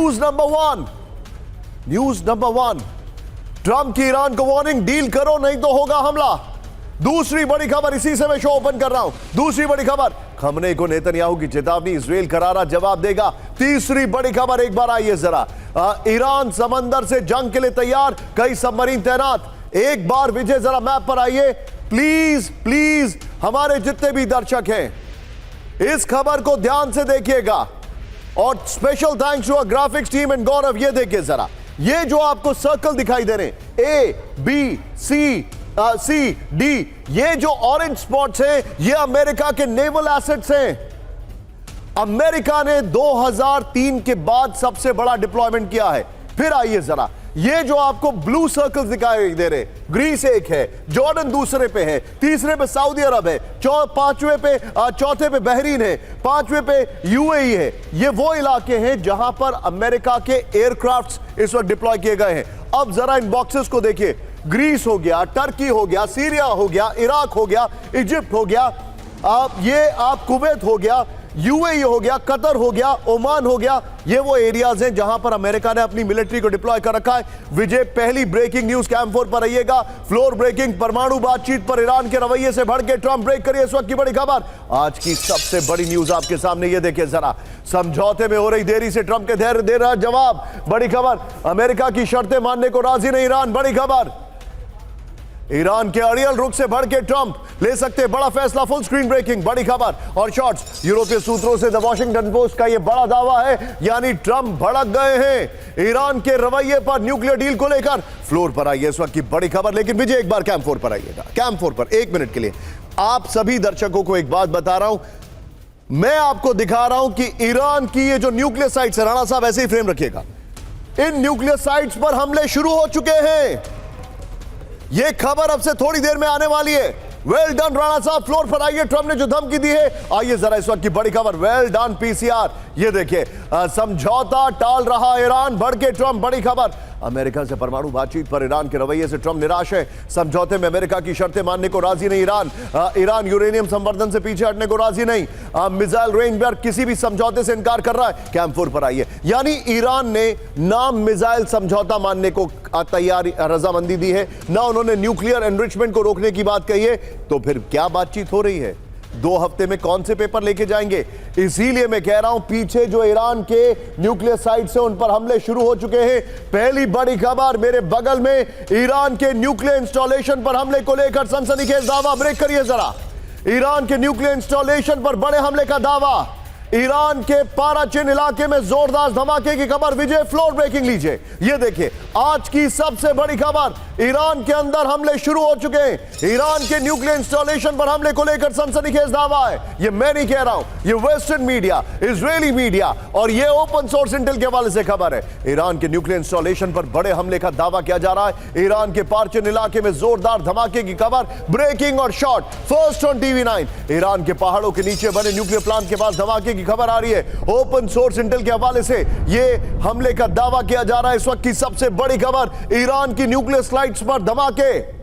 News number one, Trump की Iran को warning, deal करो नहीं तो होगा हमला। दूसरी बड़ी खबर, इसी से मैं शो ओपन कर रहा हूं। दूसरी बड़ी खबर, खमने को नेतन्याहू की चेतावनी, इजराइल करारा जवाब देगा। तीसरी बड़ी खबर, एक बार आइए जरा, ईरान समंदर से जंग के लिए तैयार, कई सबमरीन तैनात। एक बार विजय जरा मैप पर आइए प्लीज प्लीज, हमारे जितने भी दर्शक हैं इस खबर को ध्यान से देखिएगा, और special thanks to graphics team and Gaurav. ये देखिए जरा, ये जो आपको सर्कल दिखाई दे रहे हैं, ए बी सी डी, ये जो ऑरेंज स्पॉट्स हैं ये अमेरिका के नेवल एसेट्स हैं। अमेरिका ने 2003 के बाद सबसे बड़ा डिप्लॉयमेंट किया है। फिर आइए जरा, ये जो आपको ब्लू सर्कल्स दिखाई दे रहे, ग्रीस एक है, जॉर्डन दूसरे पे है, तीसरे पे सऊदी अरब है, चौथे पे बहरीन है, पांचवे पे यूएई है। ये वो इलाके हैं जहां पर अमेरिका के एयरक्राफ्ट्स इस वक्त डिप्लॉय किए गए हैं। अब जरा इन बॉक्सेस को देखिए, ग्रीस हो गया, टर्की हो गया, सीरिया हो गया, इराक हो गया, इजिप्ट हो गया, आप कुवैत हो गया, यूएई हो गया, कतर हो गया, ओमान हो गया। ये वो एरियाज हैं जहां पर अमेरिका ने अपनी मिलिट्री को डिप्लॉय कर रखा है। विजय, पहली ब्रेकिंग न्यूज कैंप 4 पर आइएगा। फ्लोर ब्रेकिंग, परमाणु बातचीत पर ईरान के रवैये से भड़के ट्रंप, ब्रेक करिए इस वक्त की बड़ी खबर। आज की सबसे बड़ी न्यूज आपके सामने, ये देखिए जरा, समझौते में हो रही देरी से ट्रंप के धैर्य दे रहा जवाब। बड़ी खबर, अमेरिका की शर्तें मानने को राजी नहीं ईरान। बड़ी खबर, ईरान के अड़ियल रुख से भड़के ट्रंप, ले सकते बड़ा फैसला, फुल स्क्रीन ब्रेकिंग। बड़ी खबर और शॉर्ट्स, यूरोपीय सूत्रों से द वॉशिंगटन पोस्ट का यह बड़ा दावा है, यानी ट्रंप भड़क गए हैं ईरान के रवैये पर, न्यूक्लियर डील को लेकर। फ्लोर पर आइए इस वक्त की बड़ी खबर, लेकिन विजय एक बार कैंप 4 पर आइएगा। कैंप 4 पर 1 मिनट के लिए आप सभी दर्शकों को एक बात बता रहा हूं, मैं आपको दिखा रहा हूं कि ईरान की ये जो न्यूक्लियर साइट्स है, राणा साहब ऐसे ही फ्रेम रखिएगा, इन न्यूक्लियर साइट्स पर हमले शुरू हो चुके हैं। यह खबर अब से थोड़ी देर में आने वाली है। वेल डन राणा साहब, फ्लोर पर आइए। ट्रंप ने जो धमकी दी है, आइए जरा इस वक्त की बड़ी खबर, वेल डन पीसीआर। ये देखिए, समझौता टाल रहा ईरान, भड़के ट्रंप। बड़ी खबर, अमेरिका से परमाणु बातचीत पर ईरान के रवैये से ट्रंप निराश है। समझौते में अमेरिका की शर्तें मानने को राजी नहीं ईरान। ईरान यूरेनियम संवर्धन से पीछे हटने को राजी नहीं। मिसाइल रेंज पर किसी भी समझौते से इनकार कर रहा है। कैंप 4 पर आइए, यानी ईरान ने ना मिसाइल समझौता मानने को तैयारी, रजामंदी दी है, ना उन्होंने न्यूक्लियर एनरिचमेंट को रोकने की बात कही है। तो फिर क्या बातचीत हो रही है? 2 हफ्ते में कौन से पेपर लेके जाएंगे? इसीलिए मैं कह रहा हूं, पीछे जो ईरान के न्यूक्लियर साइट्स हैं उन पर हमले शुरू हो चुके हैं। पहली बड़ी खबर, मेरे बगल में ईरान के न्यूक्लियर इंस्टॉलेशन पर हमले को लेकर सनसनीखेज दावा। ब्रेक करिए जरा, ईरान के न्यूक्लियर इंस्टॉलेशन पर बड़े हमले का दावा। ईरान के पाराचिन इलाके में जोरदार धमाके की खबर। विजय, फ्लोर ब्रेकिंग लीजिए। ये देखिए, आज की सबसे बड़ी खबर, ईरान के अंदर हमले शुरू हो चुके हैं। ईरान के न्यूक्लियर इंस्टॉलेशन पर हमले को लेकर सनसनीखेज दावा है। ये मैं नहीं कह रहा हूं, ये वेस्टर्न मीडिया, इजरायली मीडिया और ये ओपन सोर्स इंटेल के हवाले से खबर है। ईरान के न्यूक्लियर इंस्टॉलेशन पर बड़े हमले का दावा किया जा रहा है। ईरान के पाराचिन इलाके में जोरदार धमाके की खबर। ब्रेकिंग और short first on TV9, Iran के पहाड़ों के नीचे बने न्यूक्लियर प्लांट के पास धमाके की खबर आ रही है। ओपन सोर्स इंटेल के हवाले से यह हमले का दावा किया जा रहा है। इस वक्त की सबसे बड़ी खबर, ईरान की न्यूक्लियर साइट्स पर धमाके।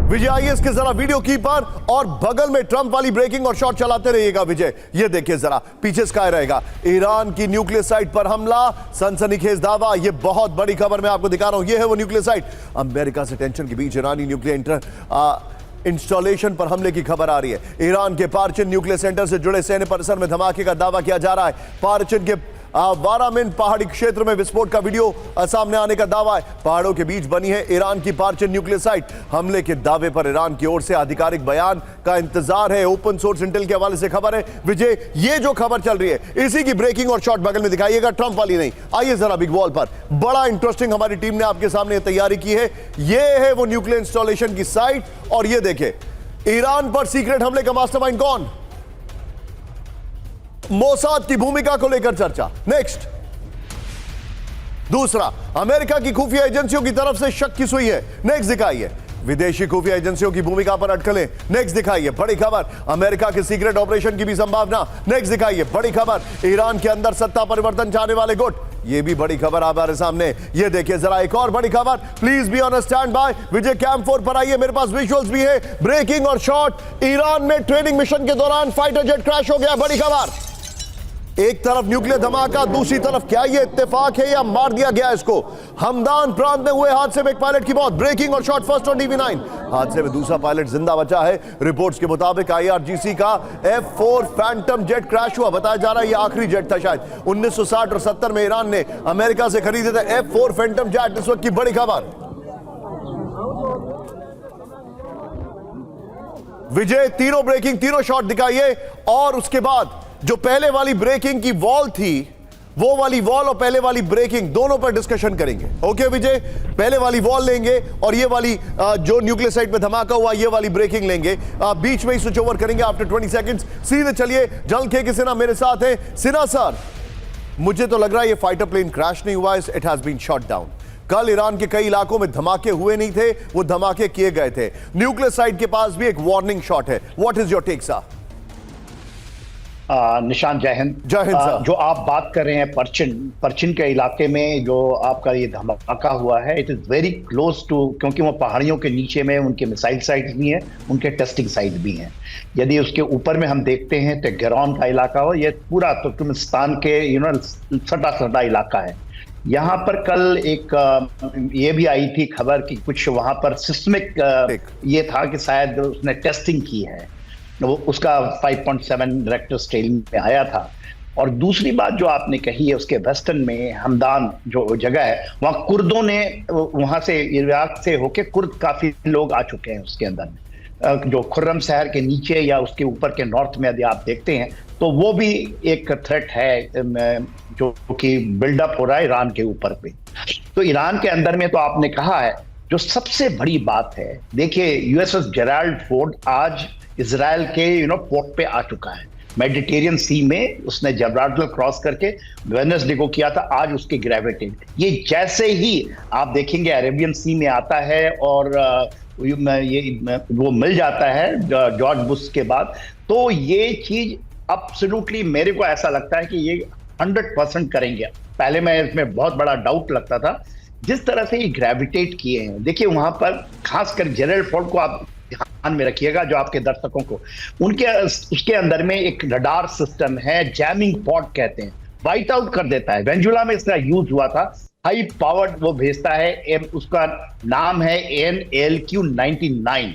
विजय, आइए इसके जरा वीडियो की पर, और बगल में ट्रंप वाली ब्रेकिंग और शॉट चलाते रहिएगा। विजय, ये देखिए जरा, पीछे स्काई रहेगा। ईरान की न्यूक्लियर साइट पर हमला, सनसनीखेज दावा। ये बहुत बड़ी खबर मैं आपको दिखा रहा हूं। ये है वो न्यूक्लियर साइट। अमेरिका से टेंशन के बीच ईरानी न्यूक्लियर इंस्टॉलेशन पर हमले की खबर आ रही है। ईरान के पारचिन न्यूक्लियर सेंटर से जुड़े सैन्य परिसर में धमाके का दावा किया जा रहा है। पारचिन के वारामिन पहाड़ी क्षेत्र में विस्फोट का वीडियो सामने आने का दावा है। पहाड़ों के बीच बनी है ईरान की पारचिन न्यूक्लियर साइट। हमले के दावे पर ईरान की ओर से आधिकारिक बयान का इंतजार है। ओपन सोर्स इंटेल के हवाले से खबर है। विजय, ये जो खबर चल रही है, इसी की ब्रेकिंग और शॉट बगल में दिखाइएगा, ट्रंप वाली नहीं। आइए जरा बिग वॉल पर, बड़ा इंटरेस्टिंग हमारी टीम ने आपके सामने तैयारी की है। यह है वो न्यूक्लियर इंस्टॉलेशन की साइट, और ये देखे, ईरान पर सीक्रेट हमले का मास्टरमाइंड कौन? मोसाद की भूमिका को लेकर चर्चा। नेक्स्ट, दूसरा, अमेरिका की खुफिया एजेंसियों की तरफ से शक की सुई है। नेक्स्ट दिखाइए, विदेशी खुफिया एजेंसियों की भूमिका पर अटकलें। नेक्स्ट दिखाइए, बड़ी खबर, अमेरिका के सीक्रेट ऑपरेशन की भी संभावना। नेक्स्ट दिखाइए, बड़ी खबर, ईरान के अंदर सत्ता परिवर्तन चाहने वाले गुट। ये भी बड़ी खबर हमारे सामने। ये देखिए जरा एक और बड़ी खबर, please be on stand by. Vijay camp 4 पर आइए, मेरे पास विजुअल्स भी है। ब्रेकिंग और शॉट, ईरान में ट्रेनिंग मिशन के दौरान फाइटर जेट क्रैश हो गया। बड़ी खबर, एक तरफ न्यूक्लियर धमाका, दूसरी तरफ क्या ये इत्तेफाक है या मार दिया गया इसको। हमदान प्रांत में हुए हादसे में एक पायलट की मौत। ब्रेकिंग और शॉट फर्स्ट ऑन टीवी9। हादसे में दूसरा पायलट जिंदा बचा है। रिपोर्ट्स के मुताबिक IRGC का F4 फैंटम जेट क्रैश हुआ। बताया जा रहा है ये आखिरी जेट था शायद। 1960 और 70 में ईरान ने अमेरिका से खरीदे थे F4 फैंटम जेट। इस वक्त की बड़ी खबर, विजय तीनों ब्रेकिंग तीनों शॉट दिखाइए, और उसके बाद जो पहले वाली ब्रेकिंग की वॉल थी, वो वाली वॉल और पहले वाली ब्रेकिंग दोनों पर डिस्कशन करेंगे। ओके विजय, पहले वाली वॉल लेंगे और ये वाली जो न्यूक्लियर साइट पे धमाका हुआ ये वाली ब्रेकिंग लेंगे। बीच में ही स्विच ओवर करेंगे आफ्टर 20 सेकंड्स। सीधे चलिए, जल के सिन्हा मेरे साथ है। सिन्हा सर, मुझे तो लग रहा है ये फाइटर प्लेन क्रैश नहीं हुआ, it has been shot down. कल ईरान के कई इलाकों में धमाके हुए नहीं थे, वो धमाके किए गए थे। न्यूक्लियर साइट के पास भी एक वार्निंग शॉट है। What is your take sir? निशान, जय हिंद। जय हिंद सर। जो आप बात कर रहे हैं परचिन के इलाके में जो आपका ये धमाका हुआ है, it is very close to, क्योंकि वो पहाड़ियों के नीचे में उनके मिसाइल साइट्स भी हैं, उनके टेस्टिंग साइट भी हैं। यदि उसके ऊपर में हम देखते हैं तो गेरौन का इलाका हो, ये पूरा तुर्कमेनिस्तान के सटा इलाका है। यहाँ पर कल एक ये भी आई थी खबर कि कुछ वहां पर सिस्मिक ये था कि शायद उसने टेस्टिंग की है, वो उसका 5.7 रेक्टर स्केल में आया था। और दूसरी बात जो आपने कही है, उसके वेस्टर्न में हमदान जो जगह है, वहाँ कुर्दों ने वहां से इराक से होके कुर्द काफी लोग आ चुके हैं उसके अंदर। जो खुर्रम शहर के नीचे या उसके ऊपर के नॉर्थ में यदि आप देखते हैं तो वो भी एक थ्रेट है जो कि बिल्डअप हो रहा है ईरान के ऊपर पे। तो ईरान के अंदर में तो आपने कहा है, जो सबसे बड़ी बात है, देखिए USS जेराल्ड फोर्ड आज इजराइल के पोर्ट पे आ चुका है। मेडिटेरियन सी में उसने जब्राल्टर क्रॉस करके वेडनेसडे को किया था, आज उसकी ग्रेविटी ये जैसे ही आप देखेंगे अरेबियन सी में आता है और ये वो मिल जाता है जॉर्ज बुश के बाद, तो ये चीज एब्सोल्युटली मेरे को ऐसा लगता है कि ये 100% करेंगे। पहले मैं इसमें बहुत बड़ा डाउट लगता था, जिस तरह से ये ग्रेविटेट किए हैं। देखिए वहां पर खासकर जेराल्ड फोर्ड को आप ध्यान में रखिएगा, जो आपके दर्शकों को, उसके अंदर में एक रडार सिस्टम है, जैमिंग पॉड कहते हैं, वाइट आउट कर देता है। वेनेजुएला में इसका यूज हुआ था, हाई पावर्ड वो भेजता है, उसका नाम है ANLQ-99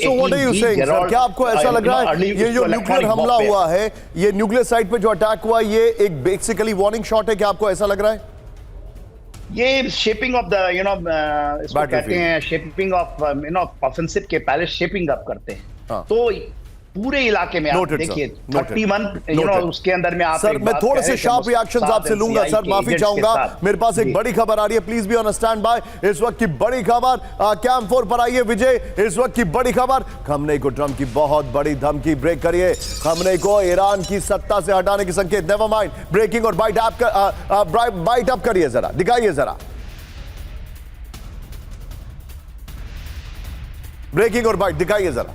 So what are you saying, sir? क्या आपको ऐसा लग रहा है ये जो न्यूक्लियर हमला हुआ है, ये न्यूक्लियर साइट पे जो अटैक हुआ, ये एक बेसिकली वार्निंग शॉट है? क्या आपको ऐसा लग रहा है? ये शेपिंग ऑफ द इसको कहते हैं, शेपिंग ऑफ ऑफेंसिव के पहले शेपिंग अप करते हैं। हाँ। तो पूरे इलाके में आप देखिए 31 उसके अंदर में आप, सर मैं थोड़े से शार्प रिएक्शंस आपसे लूंगा सर, माफी चाहूंगा। मेरे पास एक बड़ी खबर आ रही है, please be on stand by. इस वक्त की बड़ी खबर, कैंप 4 पर आइए विजय। इस वक्त की बड़ी खबर, खamenei को ट्रंप की बहुत बड़ी धमकी, ब्रेक करिए। खamenei को ईरान की सत्ता से हटाने की संकेत। नेवर माइंड, ब्रेकिंग और बाइट अप करिए जरा, दिखाइए जरा ब्रेकिंग और बाइट दिखाइए जरा।